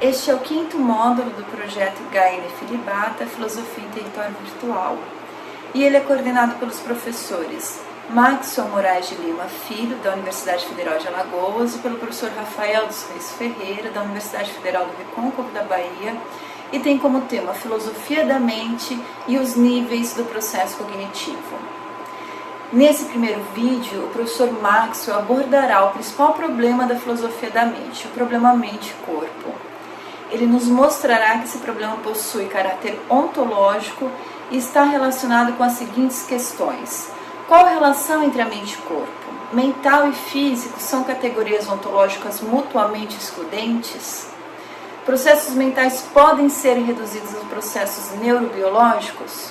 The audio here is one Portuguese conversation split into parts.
Este é o quinto módulo do projeto Gaia Filibata, Filosofia em Território Virtual, e ele é coordenado pelos professores Maxwell Moraes de Lima Filho, da Universidade Federal de Alagoas, e pelo professor Rafael dos Reis Ferreira, da Universidade Federal do Recôncavo da Bahia, e tem como tema Filosofia da Mente e os níveis do processo cognitivo. Nesse primeiro vídeo, o professor Maxwell abordará o principal problema da filosofia da mente, o problema mente-corpo. Ele nos mostrará que esse problema possui caráter ontológico e está relacionado com as seguintes questões. Qual a relação entre a mente e corpo? Mental e físico são categorias ontológicas mutuamente excludentes? Processos mentais podem ser reduzidos a processos neurobiológicos?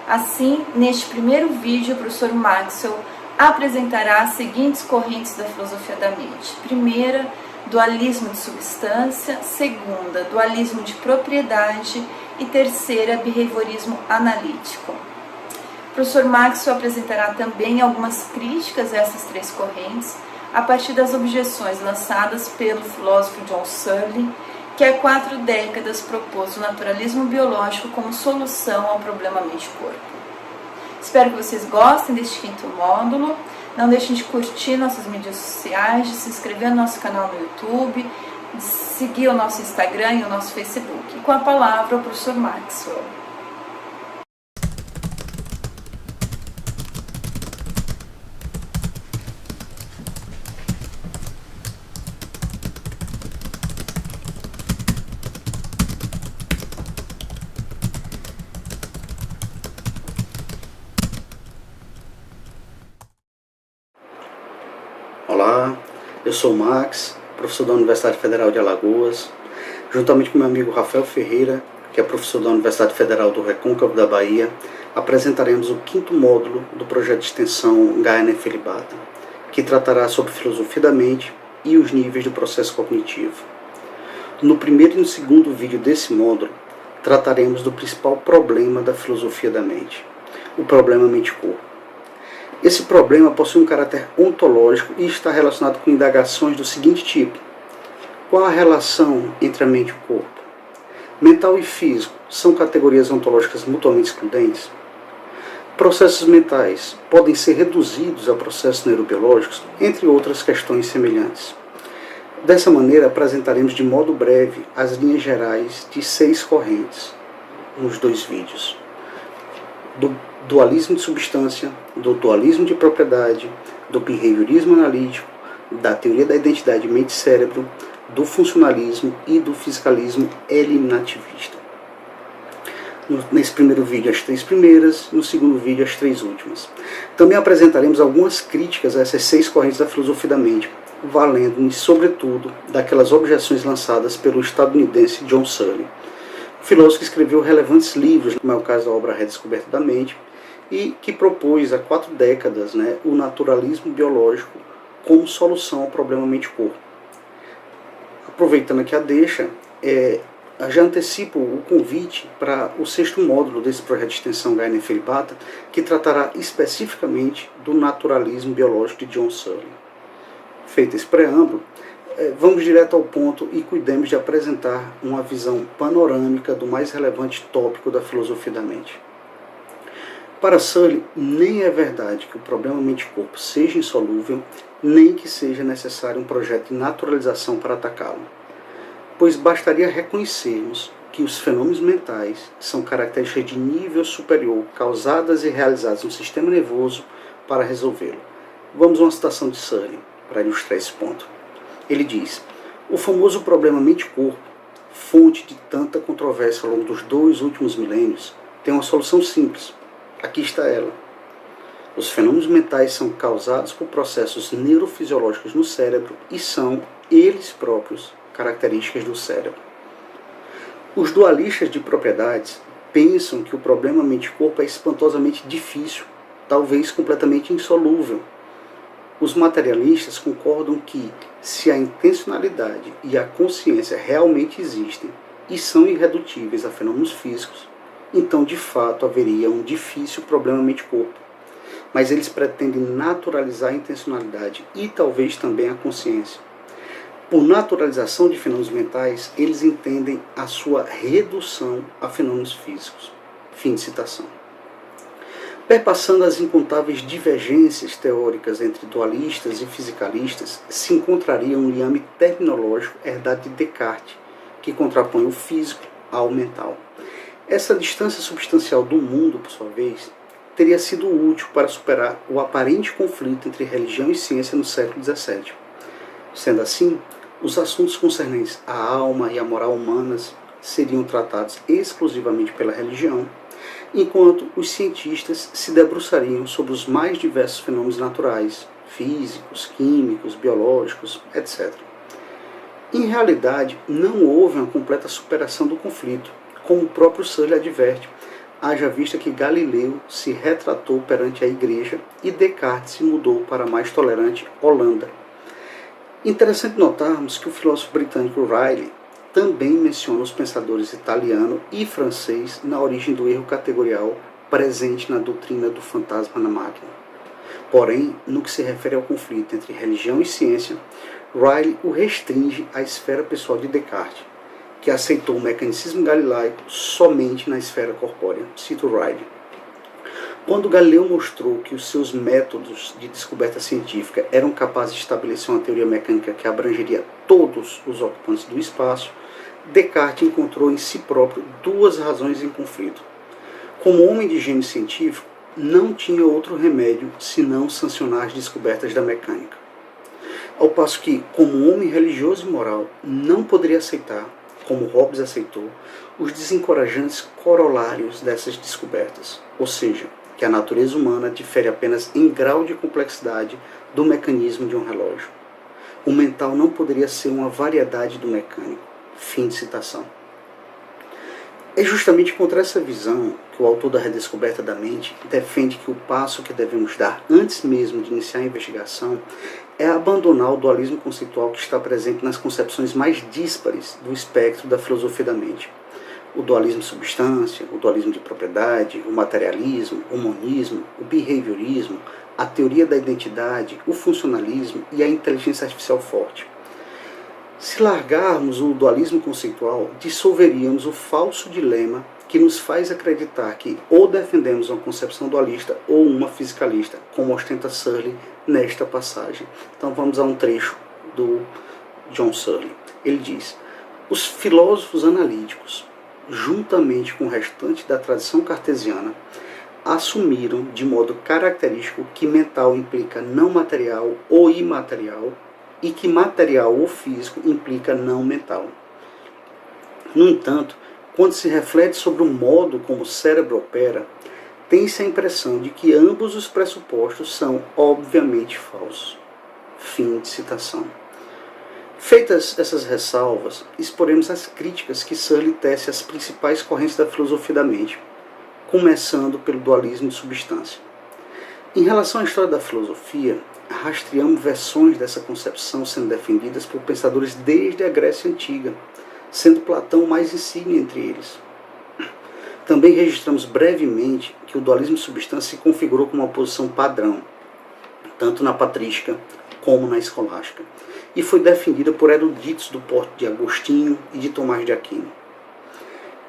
Assim, neste primeiro vídeo, o professor Maxwell apresentará as seguintes correntes da filosofia da mente. Primeira, dualismo de substância. Segunda, dualismo de propriedade. E terceira, behaviorismo analítico. O professor Maxwell apresentará também algumas críticas a essas três correntes, a partir das objeções lançadas pelo filósofo John Searle, que há 4 décadas propôs o naturalismo biológico como solução ao problema mente-corpo. Espero que vocês gostem deste quinto módulo. Não deixem de curtir nossas mídias sociais, de se inscrever no nosso canal no YouTube, de seguir o nosso Instagram e o nosso Facebook. E com a palavra, o professor Maxwell. Olá, eu sou o Max, professor da Universidade Federal de Alagoas, juntamente com meu amigo Rafael Ferreira, que é professor da Universidade Federal do Recôncavo da Bahia, apresentaremos o quinto módulo do projeto de extensão Gaia Filibata, que tratará sobre filosofia da mente e os níveis do processo cognitivo. No primeiro e no segundo vídeo desse módulo, trataremos do principal problema da filosofia da mente, o problema mente-corpo. Esse problema possui um caráter ontológico e está relacionado com indagações do seguinte tipo: qual a relação entre a mente e o corpo? Mental e físico são categorias ontológicas mutuamente excludentes? Processos mentais podem ser reduzidos a processos neurobiológicos, entre outras questões semelhantes. Dessa maneira, apresentaremos de modo breve as linhas gerais de 6 correntes nos 2 vídeos. Do dualismo de substância, do dualismo de propriedade, do behaviorismo analítico, da teoria da identidade mente-cérebro, do funcionalismo e do fisicalismo eliminativista. Nesse primeiro vídeo, as 3 primeiras, no segundo vídeo, as 3 últimas. Também apresentaremos algumas críticas a essas 6 correntes da filosofia da mente, valendo-nos, sobretudo, daquelas objeções lançadas pelo estadunidense John Searle, filósofo que escreveu relevantes livros, como é o caso da obra Redescoberta da Mente, e que propôs há 4 décadas o naturalismo biológico como solução ao problema mente-corpo. Aproveitando aqui a deixa, já antecipo o convite para o 6º módulo desse projeto de extensão Gaia Filibata, que tratará especificamente do naturalismo biológico de John Searle. Feito esse preâmbulo, vamos direto ao ponto e cuidemos de apresentar uma visão panorâmica do mais relevante tópico da filosofia da mente. Para Searle, nem é verdade que o problema mente-corpo seja insolúvel, nem que seja necessário um projeto de naturalização para atacá-lo, pois bastaria reconhecermos que os fenômenos mentais são características de nível superior causadas e realizadas no sistema nervoso para resolvê-lo. Vamos a uma citação de Searle para ilustrar esse ponto. Ele diz: o famoso problema mente-corpo, fonte de tanta controvérsia ao longo dos 2 últimos milênios, tem uma solução simples. Aqui está ela. Os fenômenos mentais são causados por processos neurofisiológicos no cérebro e são, eles próprios, características do cérebro. Os dualistas de propriedades pensam que o problema mente-corpo é espantosamente difícil, talvez completamente insolúvel. Os materialistas concordam que, se a intencionalidade e a consciência realmente existem e são irredutíveis a fenômenos físicos, então de fato haveria um difícil problema mente-corpo. Mas eles pretendem naturalizar a intencionalidade e talvez também a consciência. Por naturalização de fenômenos mentais, eles entendem a sua redução a fenômenos físicos. Fim de citação. Perpassando as incontáveis divergências teóricas entre dualistas e fisicalistas, se encontraria um liame terminológico herdado de Descartes, que contrapõe o físico ao mental. Essa distância substancial do mundo, por sua vez, teria sido útil para superar o aparente conflito entre religião e ciência no século XVII. Sendo assim, os assuntos concernentes à alma e à moral humanas seriam tratados exclusivamente pela religião, enquanto os cientistas se debruçariam sobre os mais diversos fenômenos naturais, físicos, químicos, biológicos, etc. Em realidade, não houve uma completa superação do conflito, como o próprio Searle adverte, haja vista que Galileu se retratou perante a Igreja e Descartes se mudou para a mais tolerante Holanda. Interessante notarmos que o filósofo britânico Riley também menciona os pensadores italiano e francês na origem do erro categorial presente na doutrina do fantasma na máquina. Porém, no que se refere ao conflito entre religião e ciência, Riley o restringe à esfera pessoal de Descartes, que aceitou o mecanicismo galilaico somente na esfera corpórea. Cito Riley. Quando Galileu mostrou que os seus métodos de descoberta científica eram capazes de estabelecer uma teoria mecânica que abrangeria todos os ocupantes do espaço, Descartes encontrou em si próprio duas razões em conflito. Como homem de gênio científico, não tinha outro remédio senão sancionar as descobertas da mecânica. Ao passo que, como homem religioso e moral, não poderia aceitar, como Hobbes aceitou, os desencorajantes corolários dessas descobertas, ou seja, que a natureza humana difere apenas em grau de complexidade do mecanismo de um relógio. O mental não poderia ser uma variedade do mecânico. Fim de citação. É justamente contra essa visão que o autor da Redescoberta da Mente defende que o passo que devemos dar antes mesmo de iniciar a investigação é abandonar o dualismo conceitual que está presente nas concepções mais díspares do espectro da filosofia da mente. O dualismo de substância, o dualismo de propriedade, o materialismo, o monismo, o behaviorismo, a teoria da identidade, o funcionalismo e a inteligência artificial forte. Se largarmos o dualismo conceitual, dissolveríamos o falso dilema que nos faz acreditar que ou defendemos uma concepção dualista ou uma fisicalista, como ostenta Searle nesta passagem. Então vamos a um trecho do John Searle. Ele diz: os filósofos analíticos, juntamente com o restante da tradição cartesiana, assumiram de modo característico que mental implica não material ou imaterial e que material ou físico implica não mental. No entanto, quando se reflete sobre o modo como o cérebro opera, tem-se a impressão de que ambos os pressupostos são obviamente falsos. Fim de citação. Feitas essas ressalvas, exporemos as críticas que Searle tece às principais correntes da filosofia da mente, começando pelo dualismo de substância. Em relação à história da filosofia, rastreamos versões dessa concepção sendo defendidas por pensadores desde a Grécia Antiga, sendo Platão o mais insigne entre eles. Também registramos brevemente que o dualismo de substância se configurou como uma posição padrão, tanto na patrística como na escolástica, e foi defendida por eruditos do porte de Agostinho e de Tomás de Aquino.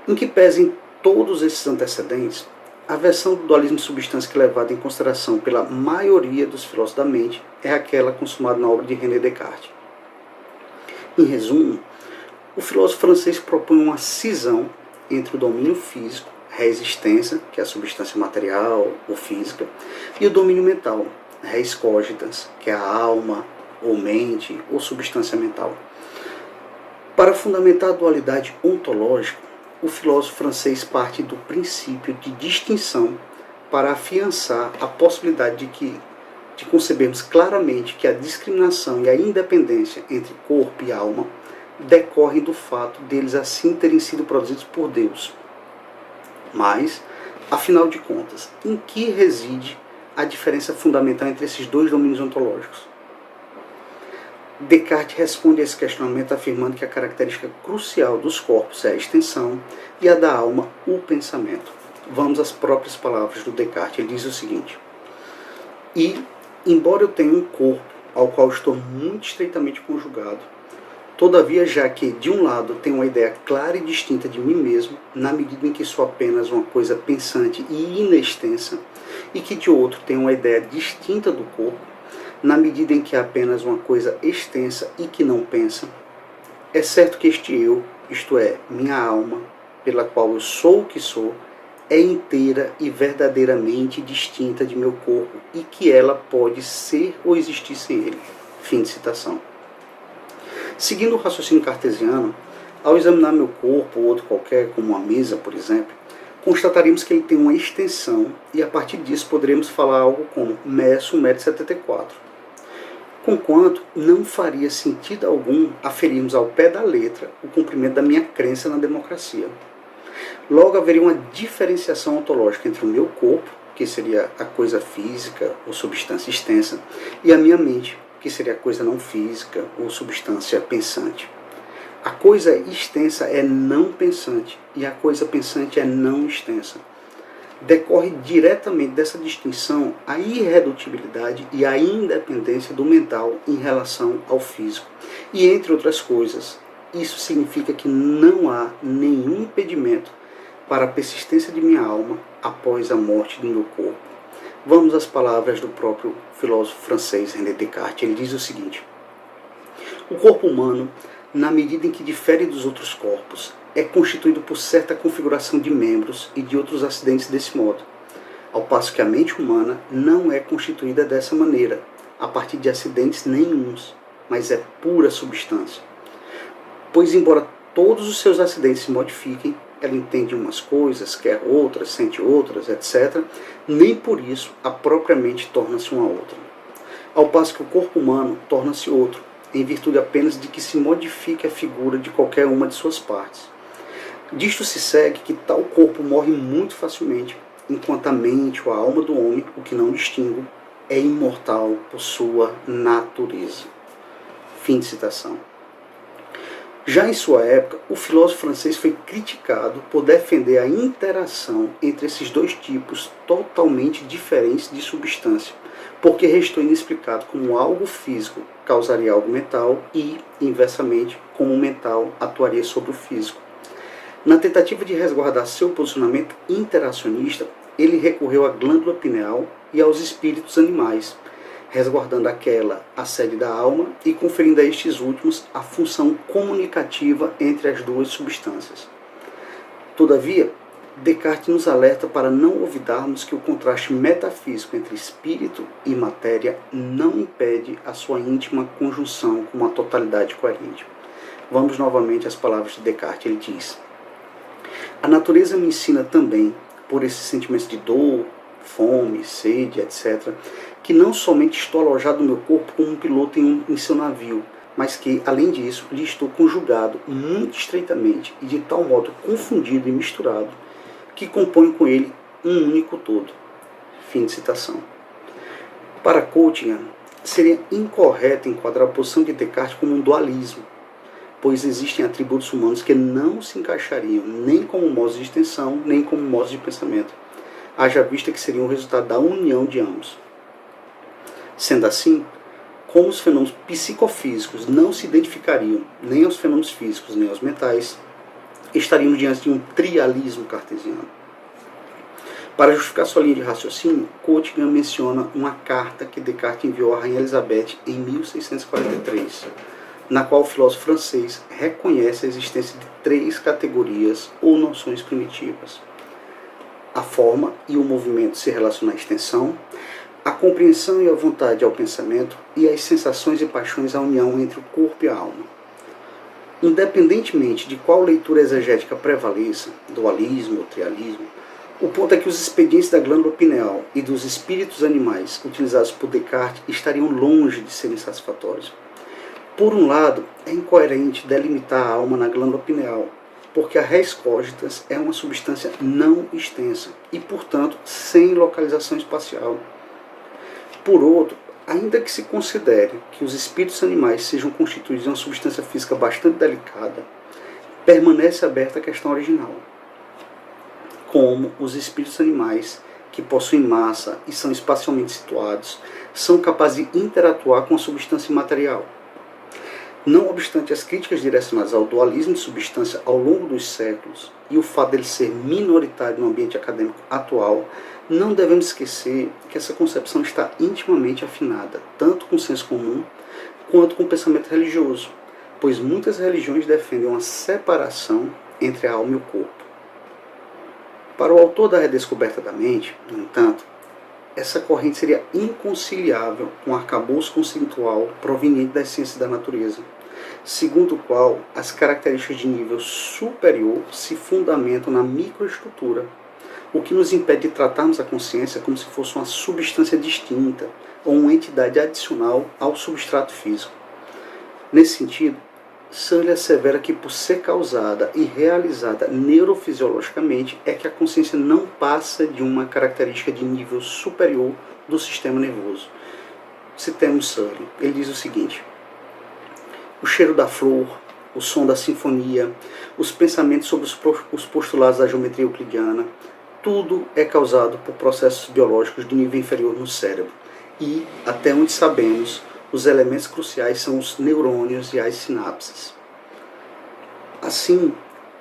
Em que pesem todos esses antecedentes, a versão do dualismo de substância que é levada em consideração pela maioria dos filósofos da mente é aquela consumada na obra de René Descartes. Em resumo, o filósofo francês propõe uma cisão entre o domínio físico, res extensa, que é a substância material ou física, e o domínio mental, res cogitans, que é a alma ou mente ou substância mental. Para fundamentar a dualidade ontológica, o filósofo francês parte do princípio de distinção para afiançar a possibilidade de concebermos claramente que a discriminação e a independência entre corpo e alma decorrem do fato deles assim terem sido produzidos por Deus. Mas, afinal de contas, em que reside a diferença fundamental entre esses dois domínios ontológicos? Descartes responde a esse questionamento afirmando que a característica crucial dos corpos é a extensão e a da alma, o pensamento. Vamos às próprias palavras do Descartes. Ele diz o seguinte: e, embora eu tenha um corpo ao qual estou muito estreitamente conjugado, Todavia, já que, de um lado, tenho uma ideia clara e distinta de mim mesmo, na medida em que sou apenas uma coisa pensante e inextensa, e que, de outro, tenho uma ideia distinta do corpo, na medida em que é apenas uma coisa extensa e que não pensa, é certo que este eu, isto é, minha alma, pela qual eu sou o que sou, é inteira e verdadeiramente distinta de meu corpo e que ela pode ser ou existir sem ele. Fim de citação. Seguindo o raciocínio cartesiano, ao examinar meu corpo ou outro qualquer, como uma mesa, por exemplo, constataremos que ele tem uma extensão e a partir disso poderemos falar algo como meço 1,74 m. Conquanto não faria sentido algum aferirmos ao pé da letra o cumprimento da minha crença na democracia. Logo haveria uma diferenciação ontológica entre o meu corpo, que seria a coisa física ou substância extensa, e a minha mente, que seria a coisa não física ou substância pensante. A coisa extensa é não pensante e a coisa pensante é não extensa. Decorre diretamente dessa distinção a irredutibilidade e a independência do mental em relação ao físico. E entre outras coisas, isso significa que não há nenhum impedimento para a persistência de minha alma após a morte do meu corpo. Vamos às palavras do próprio filósofo francês René Descartes. Ele diz o seguinte: o corpo humano, na medida em que difere dos outros corpos, é constituído por certa configuração de membros e de outros acidentes desse modo, ao passo que a mente humana não é constituída dessa maneira, a partir de acidentes nenhuns, mas é pura substância. Pois, embora todos os seus acidentes se modifiquem, ela entende umas coisas, quer outras, sente outras, etc., nem por isso a própria mente torna-se uma outra. Ao passo que o corpo humano torna-se outro, em virtude apenas de que se modifique a figura de qualquer uma de suas partes. Disto se segue que tal corpo morre muito facilmente, enquanto a mente ou a alma do homem, o que não distingo, é imortal por sua natureza. Fim de citação. Já em sua época, o filósofo francês foi criticado por defender a interação entre esses dois tipos totalmente diferentes de substância, porque restou inexplicado como algo físico causaria algo mental e, inversamente, como o mental atuaria sobre o físico. Na tentativa de resguardar seu posicionamento interacionista, ele recorreu à glândula pineal e aos espíritos animais, resguardando aquela a sede da alma e conferindo a estes últimos a função comunicativa entre as duas substâncias. Todavia, Descartes nos alerta para não olvidarmos que o contraste metafísico entre espírito e matéria não impede a sua íntima conjunção com uma totalidade coerente. Vamos novamente às palavras de Descartes. Ele diz: a natureza me ensina também, por esses sentimentos de dor, fome, sede, etc., que não somente estou alojado no meu corpo como um piloto em seu navio, mas que, além disso, lhe estou conjugado muito estreitamente e de tal modo confundido e misturado, que compõe com ele um único todo. Fim de citação. Para Coutigan, seria incorreto enquadrar a posição de Descartes como um dualismo, pois existem atributos humanos que não se encaixariam nem como modos de extensão, nem como modos de pensamento, haja vista que seriam o resultado da união de ambos. Sendo assim, como os fenômenos psicofísicos não se identificariam nem aos fenômenos físicos nem aos mentais, estaríamos diante de um trialismo cartesiano. Para justificar sua linha de raciocínio, Coutigan menciona uma carta que Descartes enviou à Rainha Elizabeth em 1643, na qual o filósofo francês reconhece a existência de 3 categorias ou noções primitivas: a forma e o movimento se relacionam à extensão, a compreensão e a vontade ao pensamento, e as sensações e paixões à união entre o corpo e a alma. Independentemente de qual leitura exegética prevaleça, dualismo ou trialismo, o ponto é que os expedientes da glândula pineal e dos espíritos animais utilizados por Descartes estariam longe de serem satisfatórios. Por um lado, é incoerente delimitar a alma na glândula pineal, porque a res cogitans é uma substância não extensa e, portanto, sem localização espacial. Por outro, ainda que se considere que os espíritos animais sejam constituídos de uma substância física bastante delicada, permanece aberta a questão original. Como os espíritos animais, que possuem massa e são espacialmente situados, são capazes de interatuar com a substância imaterial. Não obstante as críticas direcionadas ao dualismo de substância ao longo dos séculos e o fato dele ser minoritário no ambiente acadêmico atual, não devemos esquecer que essa concepção está intimamente afinada, tanto com o senso comum quanto com o pensamento religioso, pois muitas religiões defendem uma separação entre a alma e o corpo. Para o autor da Redescoberta da Mente, no entanto, essa corrente seria inconciliável com o arcabouço conceitual proveniente das ciências da natureza, segundo o qual as características de nível superior se fundamentam na microestrutura, o que nos impede de tratarmos a consciência como se fosse uma substância distinta ou uma entidade adicional ao substrato físico. Nesse sentido, Searle assevera que por ser causada e realizada neurofisiologicamente é que a consciência não passa de uma característica de nível superior do sistema nervoso. Citemos Searle. Ele diz o seguinte: o cheiro da flor, o som da sinfonia, os pensamentos sobre os postulados da geometria euclidiana, tudo é causado por processos biológicos de nível inferior no cérebro. E, até onde sabemos, os elementos cruciais são os neurônios e as sinapses. Assim,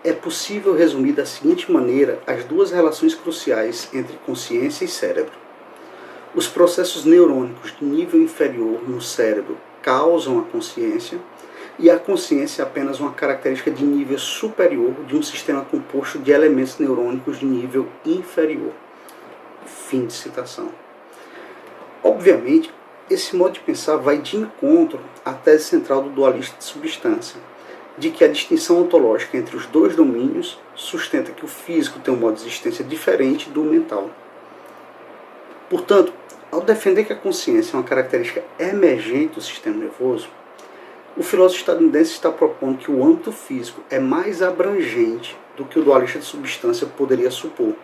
é possível resumir da seguinte maneira as duas relações cruciais entre consciência e cérebro. Os processos neurônicos de nível inferior no cérebro causam a consciência, e a consciência é apenas uma característica de nível superior de um sistema composto de elementos neurônicos de nível inferior. Fim de citação. Obviamente, esse modo de pensar vai de encontro à tese central do dualista de substância, de que a distinção ontológica entre os dois domínios sustenta que o físico tem um modo de existência diferente do mental. Portanto, ao defender que a consciência é uma característica emergente do sistema nervoso, o filósofo estadunidense está propondo que o âmbito físico é mais abrangente do que o dualista de substância poderia supor,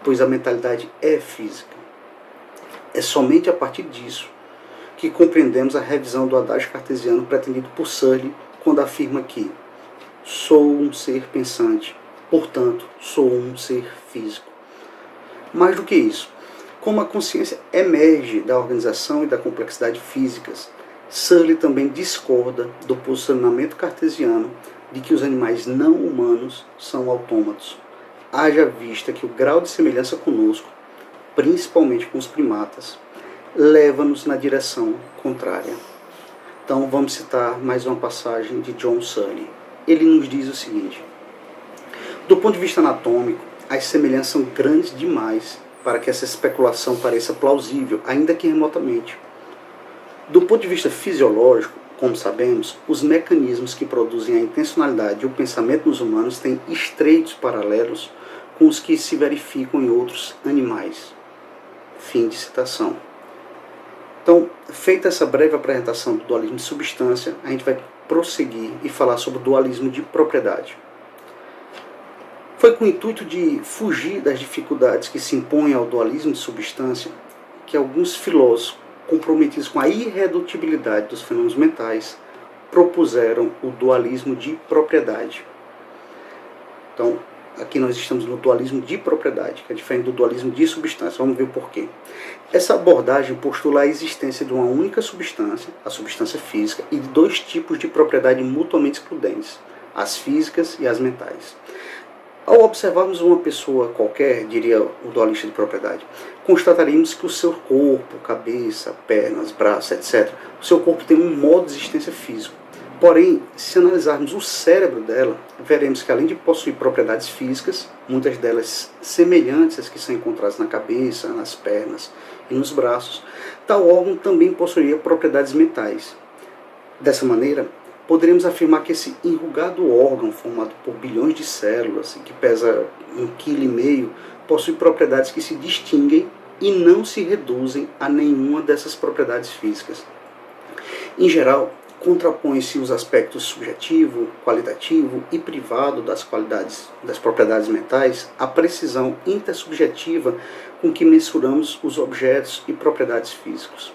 pois a mentalidade é física. É somente a partir disso que compreendemos a revisão do adágio cartesiano pretendido por Searle quando afirma que sou um ser pensante, portanto, sou um ser físico. Mais do que isso, como a consciência emerge da organização e da complexidade físicas, Searle também discorda do posicionamento cartesiano de que os animais não humanos são autômatos, haja vista que o grau de semelhança conosco, principalmente com os primatas, leva-nos na direção contrária. Então vamos citar mais uma passagem de John Searle. Ele nos diz o seguinte: do ponto de vista anatômico, as semelhanças são grandes demais para que essa especulação pareça plausível, ainda que remotamente. Do ponto de vista fisiológico, como sabemos, os mecanismos que produzem a intencionalidade e o pensamento nos humanos têm estreitos paralelos com os que se verificam em outros animais. Fim de citação. Então, feita essa breve apresentação do dualismo de substância, a gente vai prosseguir e falar sobre o dualismo de propriedade. Foi com o intuito de fugir das dificuldades que se impõem ao dualismo de substância que alguns filósofos, comprometidos com a irredutibilidade dos fenômenos mentais, propuseram o dualismo de propriedade. Então, aqui nós estamos no dualismo de propriedade, que é diferente do dualismo de substância. Vamos ver o porquê. Essa abordagem postula a existência de uma única substância, a substância física, e de dois tipos de propriedade mutuamente excludentes, as físicas e as mentais. Ao observarmos uma pessoa qualquer, diria o dualista de propriedade, constataríamos que o seu corpo, cabeça, pernas, braços, etc., o seu corpo tem um modo de existência físico. Porém, se analisarmos o cérebro dela, veremos que além de possuir propriedades físicas, muitas delas semelhantes às que são encontradas na cabeça, nas pernas e nos braços, tal órgão também possuiria propriedades mentais. Dessa maneira, poderíamos afirmar que esse enrugado órgão, formado por bilhões de células e que pesa 1,5 kg, possui propriedades que se distinguem e não se reduzem a nenhuma dessas propriedades físicas. Em geral, contrapõem-se os aspectos subjetivo, qualitativo e privado das propriedades mentais à precisão intersubjetiva com que mensuramos os objetos e propriedades físicos.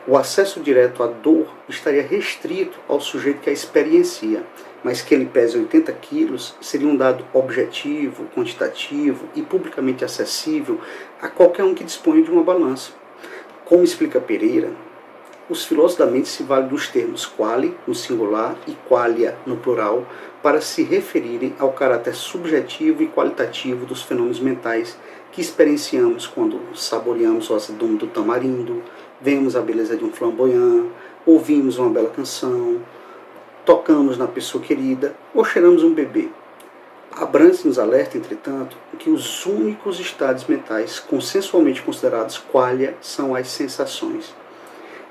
O acesso direto à dor estaria restrito ao sujeito que a experiencia, mas que ele pese 80 quilos seria um dado objetivo, quantitativo e publicamente acessível a qualquer um que disponha de uma balança. Como explica Pereira, os filósofos da mente se valem dos termos quale, no singular, e qualia, no plural, para se referirem ao caráter subjetivo e qualitativo dos fenômenos mentais que experienciamos quando saboreamos o azedume do tamarindo, vemos a beleza de um flamboyant, ouvimos uma bela canção, tocamos na pessoa querida ou cheiramos um bebê. Abrantes nos alerta, entretanto, que os únicos estados mentais consensualmente considerados qualia são as sensações.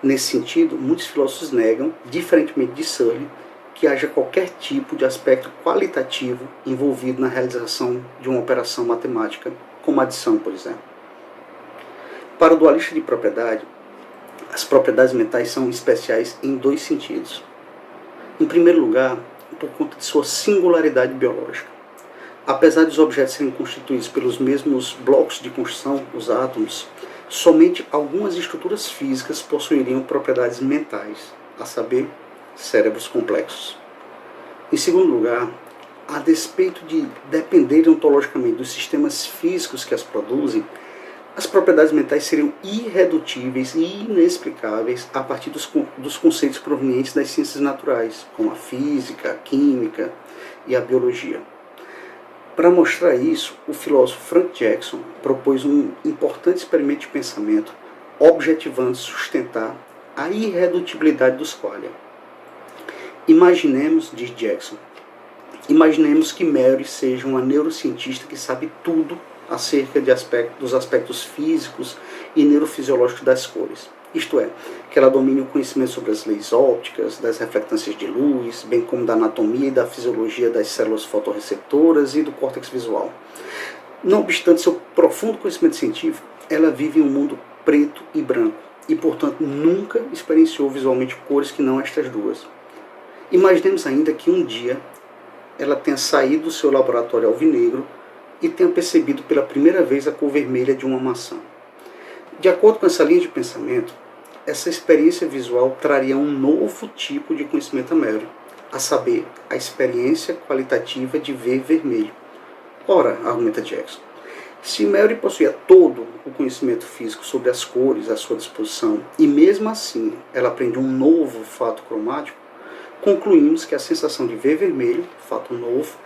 Nesse sentido, muitos filósofos negam, diferentemente de Searle, que haja qualquer tipo de aspecto qualitativo envolvido na realização de uma operação matemática, como adição, por exemplo. Para o dualista de propriedade, as propriedades mentais são especiais em dois sentidos. Em primeiro lugar, por conta de sua singularidade biológica. Apesar dos objetos serem constituídos pelos mesmos blocos de construção, os átomos, somente algumas estruturas físicas possuiriam propriedades mentais, a saber, cérebros complexos. Em segundo lugar, a despeito de dependerem ontologicamente dos sistemas físicos que as produzem, as propriedades mentais seriam irredutíveis e inexplicáveis a partir dos conceitos provenientes das ciências naturais, como a física, a química e a biologia. Para mostrar isso, o filósofo Frank Jackson propôs um importante experimento de pensamento, objetivando sustentar a irredutibilidade dos qualia. Imaginemos, diz Jackson, imaginemos que Mary seja uma neurocientista que sabe tudo acerca dos aspectos físicos e neurofisiológicos das cores. Isto é, que ela domine o conhecimento sobre as leis ópticas, das reflectâncias de luz, bem como da anatomia e da fisiologia das células fotorreceptoras e do córtex visual. Não obstante seu profundo conhecimento científico, ela vive em um mundo preto e branco e, portanto, nunca experienciou visualmente cores que não estas duas. Imaginemos ainda que um dia ela tenha saído do seu laboratório alvinegro e tenha percebido pela primeira vez a cor vermelha de uma maçã. De acordo com essa linha de pensamento, essa experiência visual traria um novo tipo de conhecimento a Mary, a saber, a experiência qualitativa de ver vermelho. Ora, argumenta Jackson, se Mary possuía todo o conhecimento físico sobre as cores à sua disposição e mesmo assim ela aprende um novo fato cromático, concluímos que a sensação de ver vermelho, fato novo,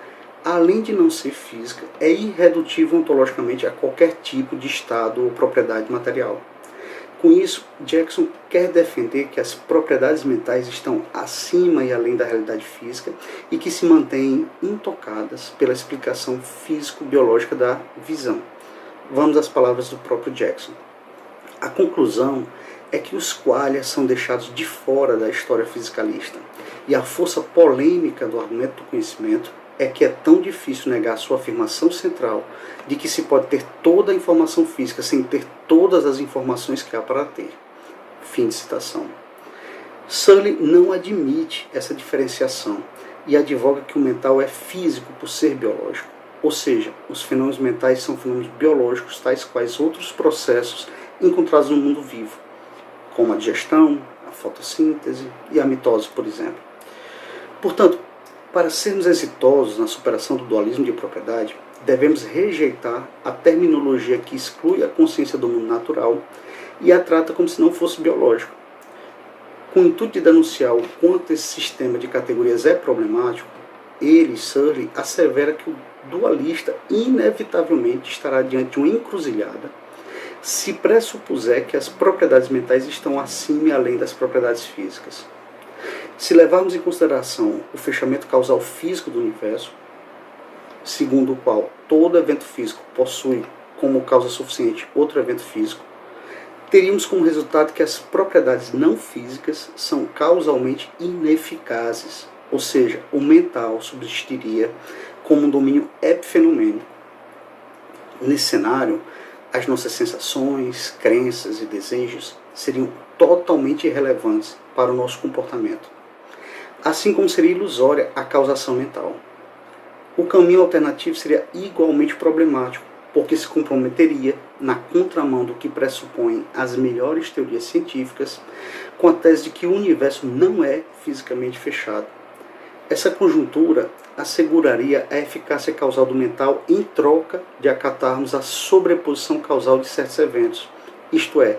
além de não ser física, é irredutível ontologicamente a qualquer tipo de estado ou propriedade material. Com isso, Jackson quer defender que as propriedades mentais estão acima e além da realidade física e que se mantêm intocadas pela explicação físico-biológica da visão. Vamos às palavras do próprio Jackson. A conclusão é que os qualia são deixados de fora da história fisicalista, e a força polêmica do argumento do conhecimento é que é tão difícil negar sua afirmação central de que se pode ter toda a informação física sem ter todas as informações que há para ter. Fim de citação. Searle não admite essa diferenciação e advoga que o mental é físico por ser biológico, ou seja, os fenômenos mentais são fenômenos biológicos tais quais outros processos encontrados no mundo vivo, como a digestão, a fotossíntese e a mitose, por exemplo. Portanto, para sermos exitosos na superação do dualismo de propriedade, devemos rejeitar a terminologia que exclui a consciência do mundo natural e a trata como se não fosse biológico. Com o intuito de denunciar o quanto esse sistema de categorias é problemático, ele, Searle, assevera que o dualista inevitavelmente estará diante de uma encruzilhada se pressupuser que as propriedades mentais estão acima e além das propriedades físicas. Se levarmos em consideração o fechamento causal físico do universo, segundo o qual todo evento físico possui como causa suficiente outro evento físico, teríamos como resultado que as propriedades não físicas são causalmente ineficazes, ou seja, o mental subsistiria como um domínio epifenomênico. Nesse cenário, as nossas sensações, crenças e desejos seriam totalmente irrelevantes para o nosso comportamento, assim como seria ilusória a causação mental. O caminho alternativo seria igualmente problemático, porque se comprometeria, na contramão do que pressupõem as melhores teorias científicas, com a tese de que o universo não é fisicamente fechado. Essa conjuntura asseguraria a eficácia causal do mental em troca de acatarmos a sobreposição causal de certos eventos, isto é,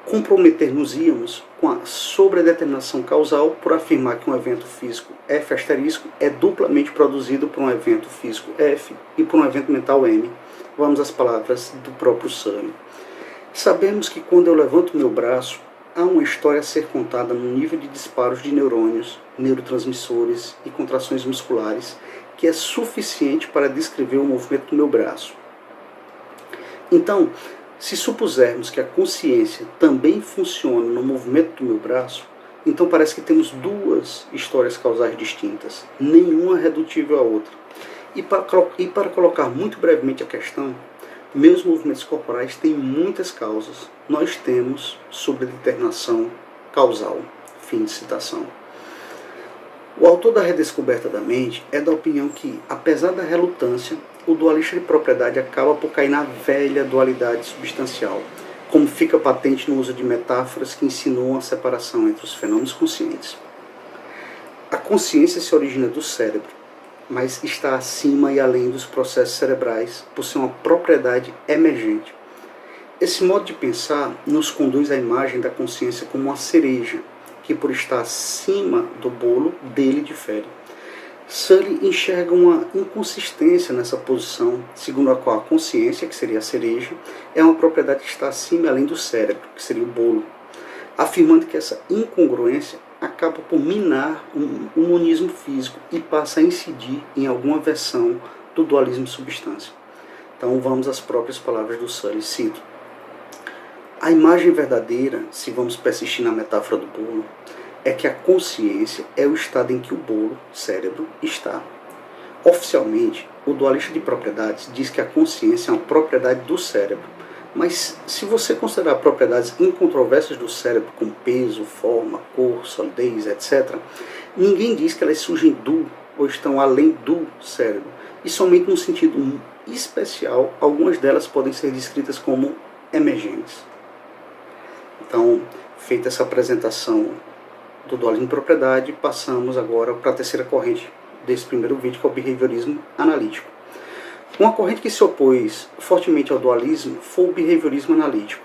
comprometer-nos-íamos com a sobredeterminação causal por afirmar que um evento físico F asterisco é duplamente produzido por um evento físico F e por um evento mental M. Vamos às palavras do próprio Sully. Sabemos que quando eu levanto meu braço, há uma história a ser contada no nível de disparos de neurônios, neurotransmissores e contrações musculares que é suficiente para descrever o movimento do meu braço. Então, se supusermos que a consciência também funciona no movimento do meu braço, então parece que temos duas histórias causais distintas, nenhuma redutível à outra. E para colocar muito brevemente a questão, meus movimentos corporais têm muitas causas. Nós temos sobredeterminação causal. Fim de citação. O autor da Redescoberta da Mente é da opinião que, apesar da relutância, o dualista de propriedade acaba por cair na velha dualidade substancial, como fica patente no uso de metáforas que insinuam a separação entre os fenômenos conscientes. A consciência se origina do cérebro, mas está acima e além dos processos cerebrais, por ser uma propriedade emergente. Esse modo de pensar nos conduz à imagem da consciência como uma cereja, que por estar acima do bolo, dele difere. Sully enxerga uma inconsistência nessa posição, segundo a qual a consciência, que seria a cereja, é uma propriedade que está acima e além do cérebro, que seria o bolo, afirmando que essa incongruência acaba por minar o monismo físico e passa a incidir em alguma versão do dualismo de substância. Então vamos às próprias palavras do Sully, cito: a imagem verdadeira, se vamos persistir na metáfora do bolo, é que a consciência é o estado em que o bolo, cérebro, está. Oficialmente, o dualista de propriedades diz que a consciência é uma propriedade do cérebro, mas se você considerar propriedades incontroversas do cérebro, como peso, forma, cor, solidez, etc., ninguém diz que elas surgem do ou estão além do cérebro, e somente num sentido especial, algumas delas podem ser descritas como emergentes. Então, feita essa apresentação do dualismo de propriedade, passamos agora para a terceira corrente desse primeiro vídeo, que é o behaviorismo analítico. Uma corrente que se opôs fortemente ao dualismo foi o behaviorismo analítico.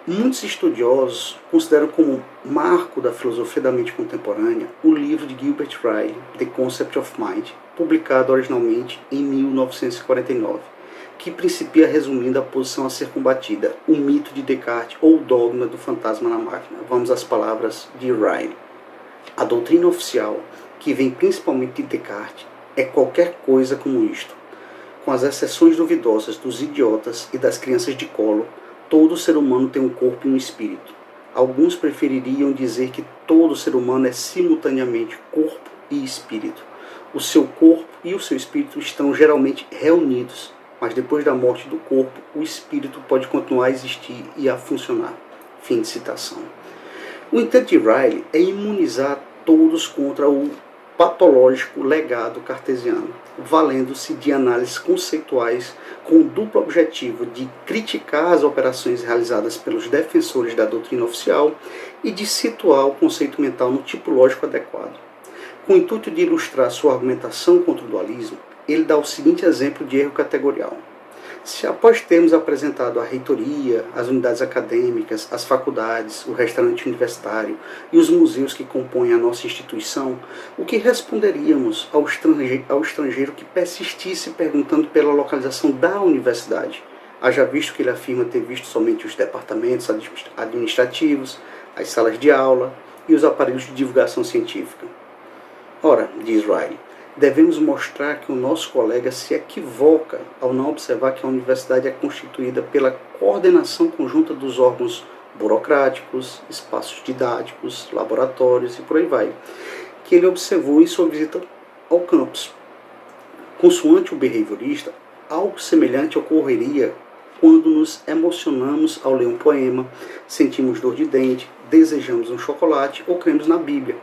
Muitos estudiosos consideram como marco da filosofia da mente contemporânea o livro de Gilbert Ryle, The Concept of Mind, publicado originalmente em 1949, que principia resumindo a posição a ser combatida, o mito de Descartes ou o dogma do fantasma na máquina. Vamos às palavras de Ryle. A doutrina oficial, que vem principalmente de Descartes, é qualquer coisa como isto. Com as exceções duvidosas dos idiotas e das crianças de colo, todo ser humano tem um corpo e um espírito. Alguns prefeririam dizer que todo ser humano é simultaneamente corpo e espírito. O seu corpo e o seu espírito estão geralmente reunidos, mas depois da morte do corpo, o espírito pode continuar a existir e a funcionar. Fim de citação. O intento de Ryle é imunizar todos contra o patológico legado cartesiano, valendo-se de análises conceituais com o duplo objetivo de criticar as operações realizadas pelos defensores da doutrina oficial e de situar o conceito mental no tipo lógico adequado. Com o intuito de ilustrar sua argumentação contra o dualismo, ele dá o seguinte exemplo de erro categorial. Se após termos apresentado a reitoria, as unidades acadêmicas, as faculdades, o restaurante universitário e os museus que compõem a nossa instituição, o que responderíamos ao estrangeiro que persistisse perguntando pela localização da universidade, haja visto que ele afirma ter visto somente os departamentos administrativos, as salas de aula e os aparelhos de divulgação científica? Ora, diz Ryle, devemos mostrar que o nosso colega se equivoca ao não observar que a universidade é constituída pela coordenação conjunta dos órgãos burocráticos, espaços didáticos, laboratórios e por aí vai, que ele observou em sua visita ao campus. Consoante o behaviorista, algo semelhante ocorreria quando nos emocionamos ao ler um poema, sentimos dor de dente, desejamos um chocolate ou cremos na Bíblia,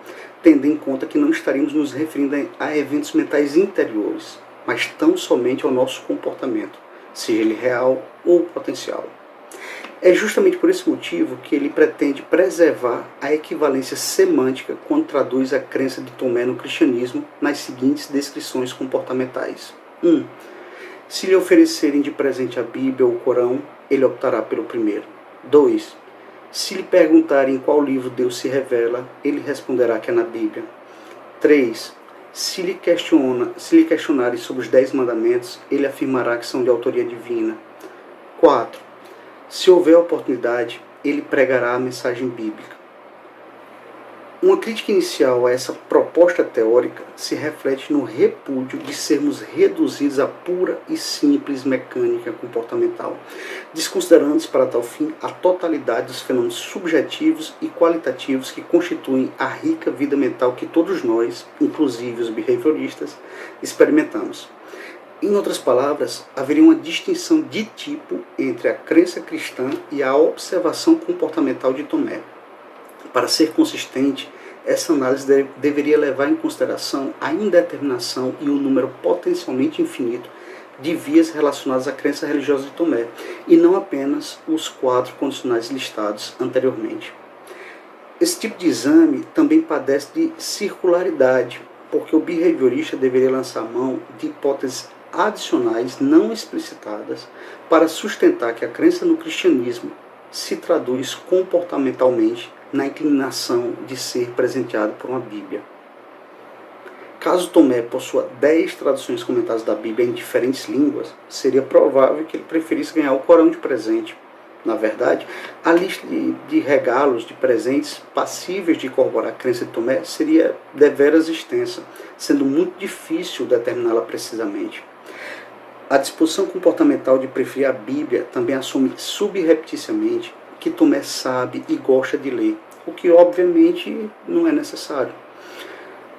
tendo em conta que não estaríamos nos referindo a eventos mentais interiores, mas tão somente ao nosso comportamento, seja ele real ou potencial. É justamente por esse motivo que ele pretende preservar a equivalência semântica quando traduz a crença de Tomé no cristianismo nas seguintes descrições comportamentais. 1. Se lhe oferecerem de presente a Bíblia ou o Corão, ele optará pelo primeiro. 2. Se lhe perguntarem em qual livro Deus se revela, ele responderá que é na Bíblia. 3. Se lhe questionarem sobre os 10 mandamentos, ele afirmará que são de autoria divina. 4. Se houver oportunidade, ele pregará a mensagem bíblica. Uma crítica inicial a essa proposta teórica se reflete no repúdio de sermos reduzidos a pura e simples mecânica comportamental, desconsiderando para tal fim a totalidade dos fenômenos subjetivos e qualitativos que constituem a rica vida mental que todos nós, inclusive os behavioristas, experimentamos. Em outras palavras, haveria uma distinção de tipo entre a crença cristã e a observação comportamental de Tomé. Para ser consistente, essa análise deveria levar em consideração a indeterminação e o número potencialmente infinito de vias relacionadas à crença religiosa de Tomé, e não apenas os 4 condicionais listados anteriormente. Esse tipo de exame também padece de circularidade, porque o behaviorista deveria lançar mão de hipóteses adicionais não explicitadas para sustentar que a crença no cristianismo se traduz comportamentalmente na inclinação de ser presenteado por uma Bíblia. Caso Tomé possua 10 traduções comentadas da Bíblia em diferentes línguas, seria provável que ele preferisse ganhar o Corão de presente. Na verdade, a lista de regalos, de presentes passíveis de corroborar a crença de Tomé seria deveras extensa, sendo muito difícil determiná-la precisamente. A disposição comportamental de preferir a Bíblia também assume subrepticiamente que Tomé sabe e gosta de ler, o que obviamente não é necessário.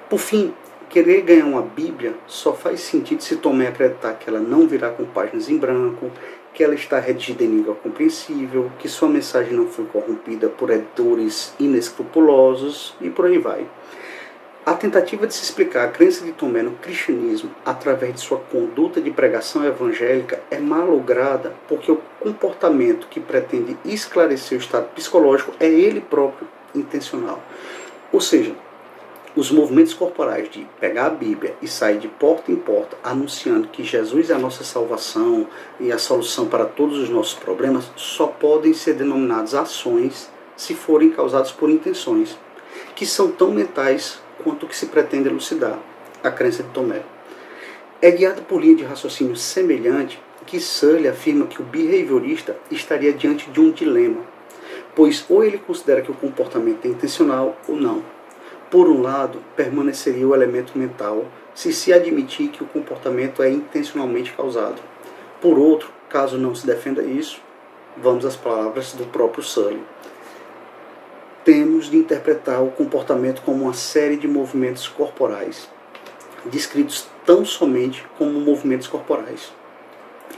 Por fim, querer ganhar uma Bíblia só faz sentido se Tomé acreditar que ela não virá com páginas em branco, que ela está redigida em língua compreensível, que sua mensagem não foi corrompida por editores inescrupulosos e por aí vai. A tentativa de se explicar a crença de Tomé no cristianismo através de sua conduta de pregação evangélica é malograda porque o comportamento que pretende esclarecer o estado psicológico é ele próprio intencional. Ou seja, os movimentos corporais de pegar a Bíblia e sair de porta em porta anunciando que Jesus é a nossa salvação e a solução para todos os nossos problemas só podem ser denominados ações se forem causadas por intenções, que são tão mentais quanto o que se pretende elucidar, a crença de Tomé. É guiado por linha de raciocínio semelhante que Searle afirma que o behaviorista estaria diante de um dilema, pois ou ele considera que o comportamento é intencional ou não. Por um lado, permaneceria o elemento mental se admitir que o comportamento é intencionalmente causado. Por outro, caso não se defenda isso, vamos às palavras do próprio Searle. Temos de interpretar o comportamento como uma série de movimentos corporais, descritos tão somente como movimentos corporais.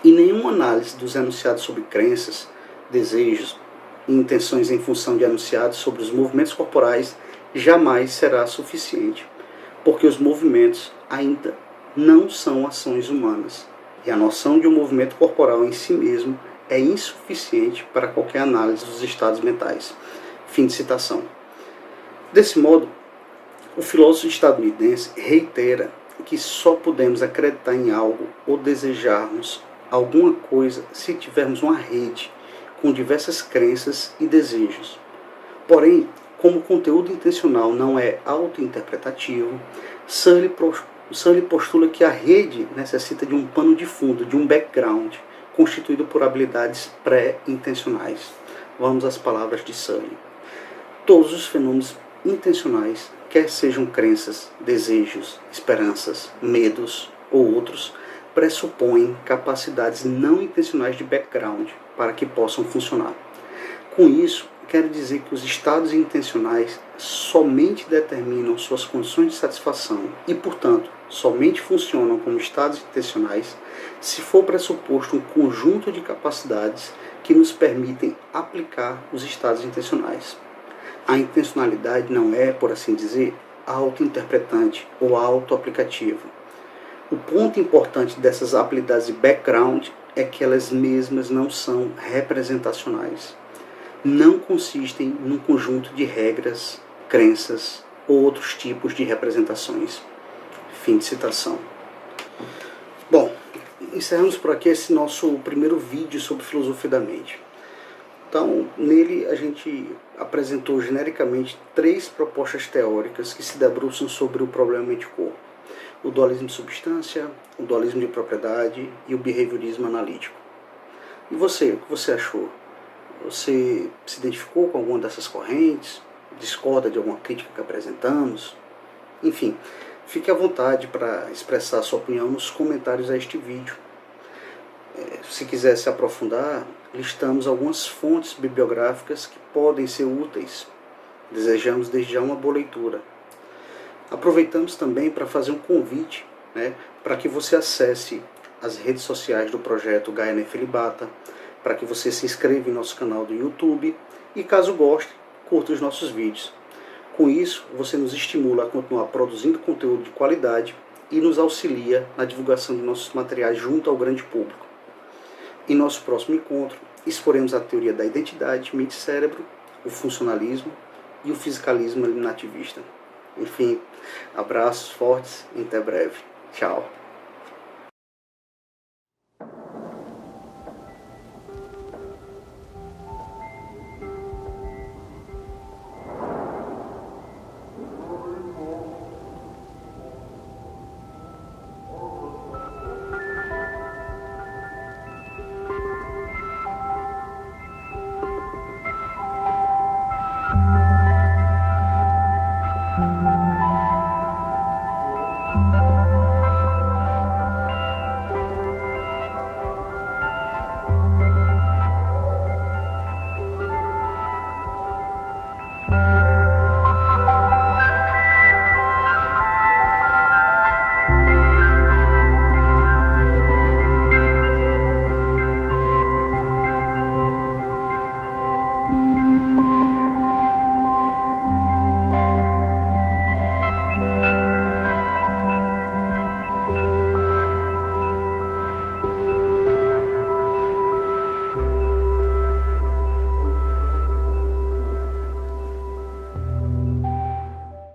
E nenhuma análise dos enunciados sobre crenças, desejos e intenções em função de enunciados sobre os movimentos corporais jamais será suficiente, porque os movimentos ainda não são ações humanas, e a noção de um movimento corporal em si mesmo é insuficiente para qualquer análise dos estados mentais. Fim de citação. Desse modo, o filósofo estadunidense reitera que só podemos acreditar em algo ou desejarmos alguma coisa se tivermos uma rede com diversas crenças e desejos. Porém, como o conteúdo intencional não é auto-interpretativo, Searle postula que a rede necessita de um pano de fundo, de um background, constituído por habilidades pré-intencionais. Vamos às palavras de Searle. Todos os fenômenos intencionais, quer sejam crenças, desejos, esperanças, medos ou outros, pressupõem capacidades não intencionais de background para que possam funcionar. Com isso, quero dizer que os estados intencionais somente determinam suas condições de satisfação e, portanto, somente funcionam como estados intencionais se for pressuposto um conjunto de capacidades que nos permitem aplicar os estados intencionais. A intencionalidade não é, por assim dizer, auto-interpretante ou auto-aplicativa. O ponto importante dessas habilidades de background é que elas mesmas não são representacionais. Não consistem num conjunto de regras, crenças ou outros tipos de representações. Fim de citação. Bom, encerramos por aqui esse nosso primeiro vídeo sobre filosofia da mente. Então, nele a gente apresentou genericamente 3 propostas teóricas que se debruçam sobre o problema mente-corpo: o dualismo de substância, o dualismo de propriedade e o behaviorismo analítico. E você, o que você achou? Você se identificou com alguma dessas correntes? Discorda de alguma crítica que apresentamos? Enfim, fique à vontade para expressar sua opinião nos comentários a este vídeo. Se quiser se aprofundar, listamos algumas fontes bibliográficas que podem ser úteis. Desejamos desde já uma boa leitura. Aproveitamos também para fazer um convite, para que você acesse as redes sociais do projeto Gaia Nefilibata, para que você se inscreva em nosso canal do YouTube e, caso goste, curta os nossos vídeos. Com isso, você nos estimula a continuar produzindo conteúdo de qualidade e nos auxilia na divulgação de nossos materiais junto ao grande público. Em nosso próximo encontro, exporemos a teoria da identidade, mente-cérebro, o funcionalismo e o fisicalismo eliminativista. Enfim, abraços fortes e até breve. Tchau.